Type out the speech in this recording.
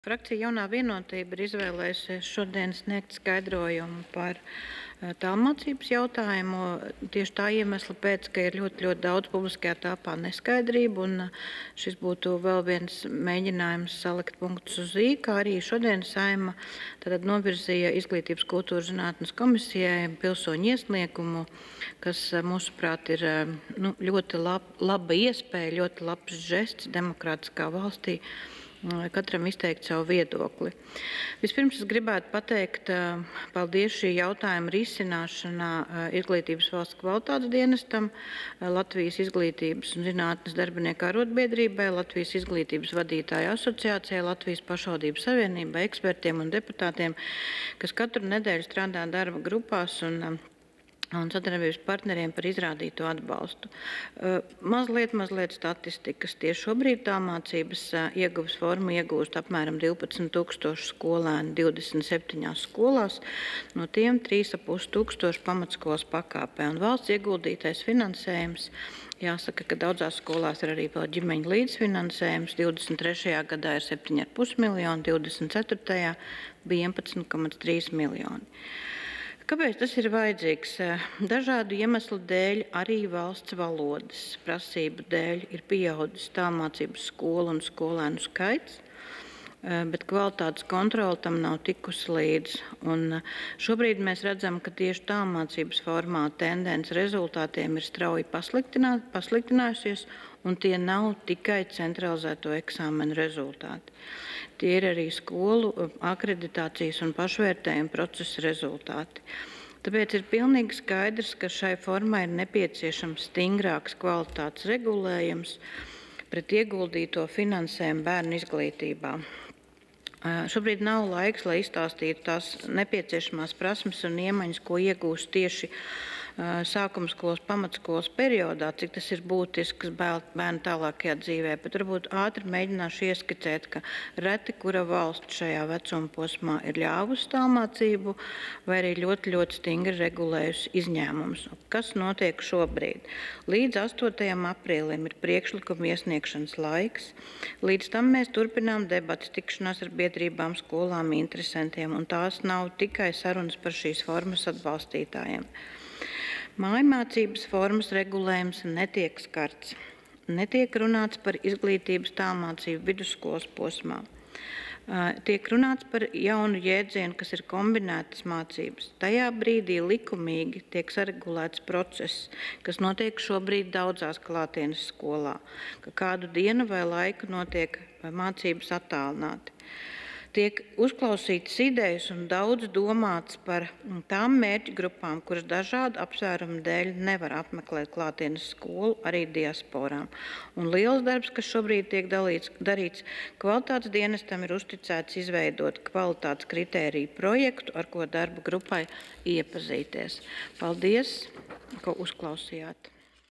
Frakcija Jaunā vienotība ir izvēlējusies šodien sniegt skaidrojumu par tālmācības jautājumu. Tieši tā iemesla pēc, ka ir ļoti daudz publiskajā telpā neskaidrību, un šis būtu vēl viens mēģinājums salikt punktus uz i, kā arī šodien Saeima novirzīja Izglītības, kultūras zinātnes komisijai pilsoņu iesniegumu, kas, mūsuprāt, ir ļoti laba iespēja, ļoti labs žests demokrātiskā valstī katram izteikt savu viedokli. Vispirms es gribētu pateikt paldies šī jautājuma risināšanā Izglītības valsts kvalitātes dienestam, Latvijas Izglītības un zinātnes darbinieku arotbiedrībai, Latvijas Izglītības vadītāju asociācijai, Latvijas pašvaldību savienībai, ekspertiem un deputātiem, kas katru nedēļu strādā darba grupās un sadarbības partneriem par izrādīto atbalstu. Mazliet statistikas. Tieši šobrīd tālmācības ieguves formu iegūst apmēram 12,000 skolēni 27 skolās, no tiem 3,500 pamatskolas pakāpē. Un valsts ieguldītais finansējums, jāsaka, ka daudzās skolās ir arī vēl ģimeņu līdzfinansējums. 23. gadā ir 7,5 miljoni, 24. bija 11,3 miljoni. Kāpēc tas ir vajadzīgs? Dažādu iemeslu dēļ, arī valsts valodas prasību dēļ ir pieaudzis tālmācības skolu un skolēnu skaits, bet kvalitātes kontrole tam nav tikusi līdzi. Un šobrīd mēs redzam, ka tieši tālmācības formā tendence rezultātiem ir strauji pasliktinājusies, un tie nav tikai centralizēto eksāmenu rezultāti. Tie ir arī skolu akreditācijas un pašvērtējuma procesa rezultāti. Tāpēc ir pilnīgi skaidrs, ka šai formai ir nepieciešams stingrāks kvalitātes regulējums pret ieguldīto finansējumu bērnu izglītībā. Šobrīd nav laiks, lai izstāstītu tās nepieciešamās prasmes un iemaņas, ko iegūst tieši sākumskolas, pamatskolas periodā, cik tas ir būtisks bērnu tālākajā dzīvē, bet varbūt ātri mēģināšu ieskicēt, ka reti kura valsts šajā vecuma posmā ir ļāvusi tālmācību vai arī ļoti stingri regulējusi izņēmumus. Kas notiek šobrīd? Līdz 8. aprīlim ir priekšlikuma iesniegšanas laiks. Līdz tam mēs turpinām debatas, tikšanās ar biedrībām, skolām, interesantiem, un tās nav tikai sarunas par šīs formas atbalstītājiem. Mājmācības formas regulējums netiek skarts. Netiek runāts par izglītības tālmācību vidusskolas posmā. Tiek runāts par jaunu jēdzienu, kas ir kombinētas mācības. Tajā brīdī likumīgi tiek saregulēts process, kas notiek šobrīd daudzās klātienes skolā, ka kādu dienu vai laiku notiek mācības attālināti. Tiek uzklausītas idejas un daudz domāts par tām mērķu grupām, kuras dažādu apsvērumu dēļ nevar apmeklēt klātienes skolu, arī diasporām. Un liels darbs, kas šobrīd tiek darīts, kvalitātes dienestam ir uzticēts izveidot kvalitātes kritēriju projektu, ar ko darba grupai iepazīties. Paldies, ka uzklausījāt.